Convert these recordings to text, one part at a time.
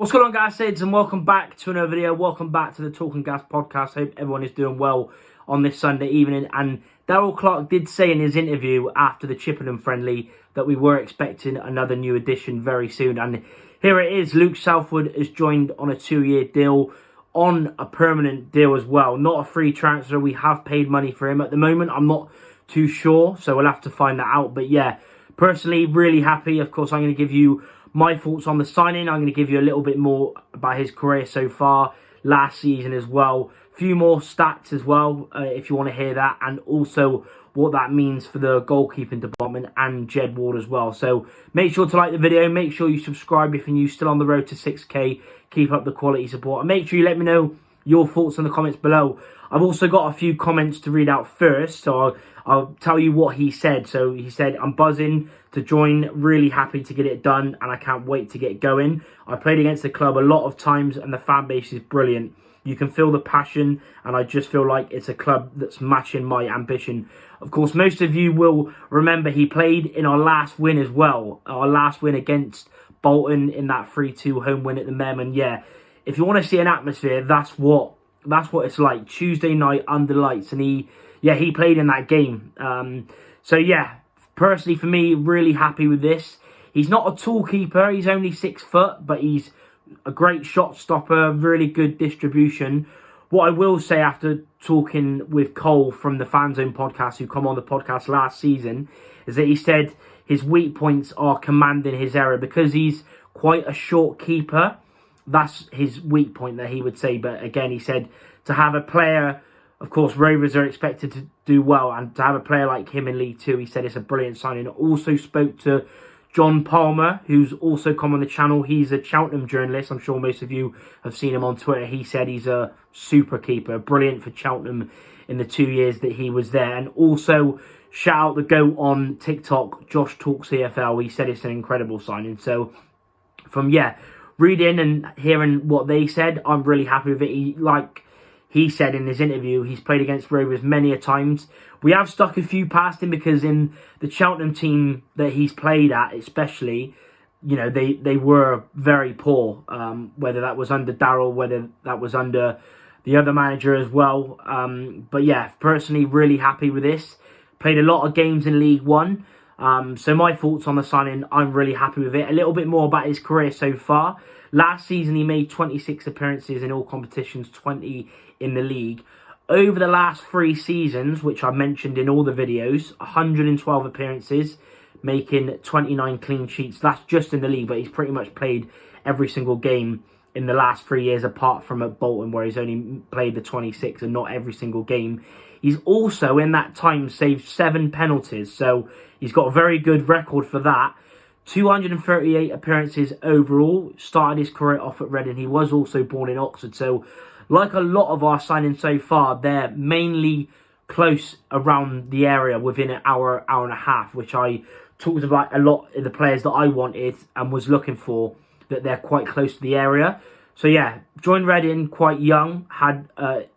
What's going on, guys? Sids, and welcome back to another video. Welcome back to the Talking Gas podcast. Hope everyone is doing well on this Sunday evening. And Darrell Clarke did say in his interview after the Chippenham friendly that we were expecting another new addition very soon. And here it is. Luke Southwood has joined on a 2-year deal, on a permanent deal as well. Not a free transfer. We have paid money for him at the moment. I'm not too sure, so we'll have to find that out. But yeah, personally, really happy. Of course, I'm going to give you my thoughts on the signing. I'm going to give you a little bit more about his career so far, last season as well. A few more stats as well, if you want to hear that. And also what that means for the goalkeeping department and Jed Ward as well. So make sure to like the video. Make sure you subscribe if you're new, still on the road to 6K. Keep up the quality support. And make sure you let me know your thoughts in the comments below. I've also got a few comments to read out first, so I'll tell you what he said. So he said, I'm buzzing to join, really happy to get it done, and I can't wait to get going. I played against the club a lot of times, and the fan base is brilliant. You can feel the passion, and I just feel like it's a club that's matching my ambition. Of course, most of you will remember he played in our last win as well. Our last win against Bolton in that 3-2 home win at the Mem. And yeah, if you want to see an atmosphere, that's what it's like. Tuesday night under lights, and he played in that game. So yeah, personally for me, really happy with this. He's not a tall keeper. He's only 6 foot, but he's a great shot stopper, really good distribution. What I will say after talking with Cole from the Fan Zone podcast, who come on the podcast last season, is that he said his weak points are commanding his area because he's quite a short keeper. That's his weak point that he would say. But again, he said to have a player, of course, Rovers are expected to do well, and to have a player like him in League Two, he said it's a brilliant signing. Also spoke to John Palmer, who's also come on the channel. He's a Cheltenham journalist. I'm sure most of you have seen him on Twitter. He said he's a super keeper, brilliant for Cheltenham in the 2 years that he was there. And also, shout out the GOAT on TikTok, Josh Talks EFL. He said it's an incredible signing. So, from reading and hearing what they said, I'm really happy with it. Like he said in his interview, he's played against Rovers many a times. We have stuck a few past him because in the Cheltenham team that he's played at, especially, you know, they were very poor. Whether that was under Darrell, whether that was under the other manager as well. But yeah, personally, really happy with this. Played a lot of games in League One. So my thoughts on the signing, I'm really happy with it. A little bit more about his career so far. Last season, he made 26 appearances in all competitions, 20 in the league. Over the last 3 seasons, which I mentioned in all the videos, 112 appearances, making 29 clean sheets. That's just in the league, but he's pretty much played every single game in the last 3 years, apart from at Bolton, where he's only played the 26 and not every single game. He's also, in that time, saved 7 penalties, so he's got a very good record for that. 238 appearances overall. Started his career off at Reading. He was also born in Oxford, so like a lot of our signings so far, they're mainly close around the area within an hour and a half, which I talked about a lot in the players that I wanted and was looking for, that they're quite close to the area. So yeah, joined Reading quite young, had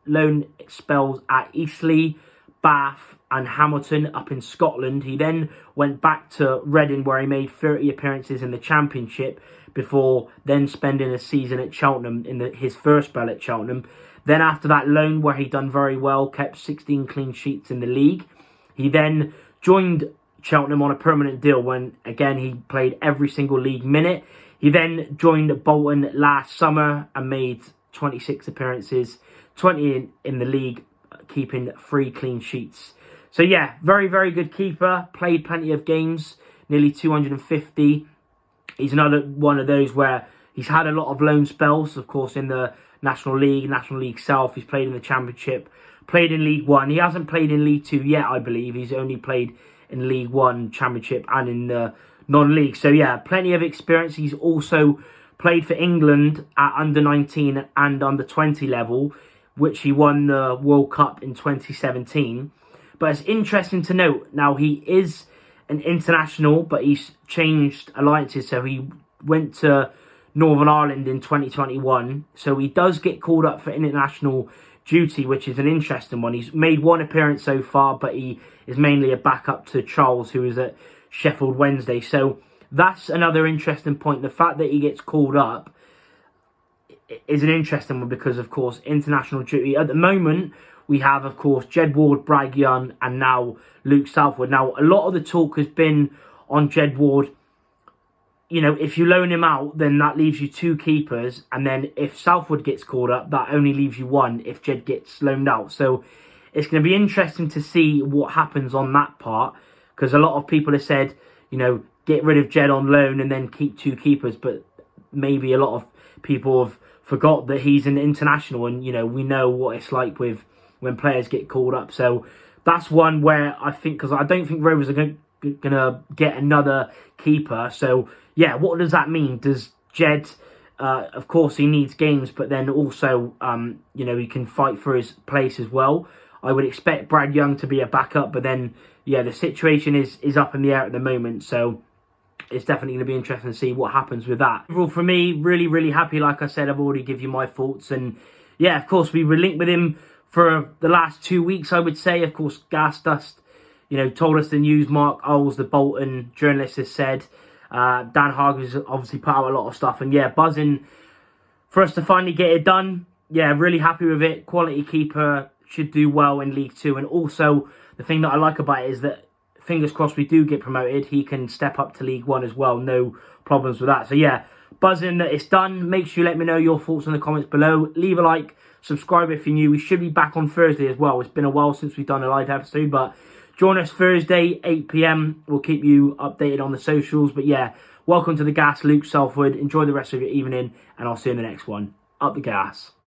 loan spells at Eastleigh, Bath and Hamilton up in Scotland. He then went back to Reading, where he made 30 appearances in the Championship before then spending a season at Cheltenham in his first spell at Cheltenham. Then after that loan, where he done very well, kept 16 clean sheets in the league. He then joined Cheltenham on a permanent deal when, again, he played every single league minute. He then joined Bolton last summer and made 26 appearances, 20 in the league, keeping 3 clean sheets. So yeah, very, very good keeper. Played plenty of games, nearly 250. He's another one of those where he's had a lot of loan spells, of course, in the National League South. He's played in the Championship, played in League One. He hasn't played in League Two yet, I believe. He's only played in League One, Championship, and in the non-league. So yeah, plenty of experience. He's also played for England at under-19 and under-20 level, which he won the World Cup in 2017. But it's interesting to note, now he is an international, but he's changed alliances. So he went to Northern Ireland in 2021. So he does get called up for international duty, which is an interesting one. He's made 1 appearance so far, but he is mainly a backup to Charles, who is at Sheffield Wednesday. So that's another interesting point. The fact that he gets called up is an interesting one because, of course, international duty. At the moment, we have, of course, Jed Ward, Brad Young, and now Luke Southwood. Now, a lot of the talk has been on Jed Ward. You know, if you loan him out, then that leaves you 2 keepers. And then if Southwood gets called up, that only leaves you 1 if Jed gets loaned out. So it's going to be interesting to see what happens on that part. Because a lot of people have said, you know, get rid of Jed on loan and then keep 2 keepers. But maybe a lot of people have forgot that he's an international. And, you know, we know what it's like with when players get called up. So that's one where I think, because I don't think Rovers are going to get another keeper. So, yeah, what does that mean? Does Jed, of course, he needs games, but then also, you know, he can fight for his place as well. I would expect Brad Young to be a backup, but then, yeah, the situation is up in the air at the moment. So it's definitely going to be interesting to see what happens with that. Overall, for me, really, really happy. Like I said, I've already given you my thoughts. And, yeah, of course, we were linked with him for the last 2 weeks, I would say. Of course, Gas Dust, you know, told us the news. Mark Owles, the Bolton journalist, has said. Dan Hargreaves obviously put out a lot of stuff. And, yeah, buzzing for us to finally get it done. Yeah, really happy with it. Quality keeper, should do well in League 2. And also, the thing that I like about it is that, fingers crossed, we do get promoted. He can step up to League 1 as well. No problems with that. So, yeah, buzzing that it's done. Make sure you let me know your thoughts in the comments below. Leave a like. Subscribe if you're new. We should be back on Thursday as well. It's been a while since we've done a live episode, but join us Thursday, 8 PM. We'll keep you updated on the socials. But yeah, welcome to the Gas, Luke Southwood. Enjoy the rest of your evening, and I'll see you in the next one. Up the gas.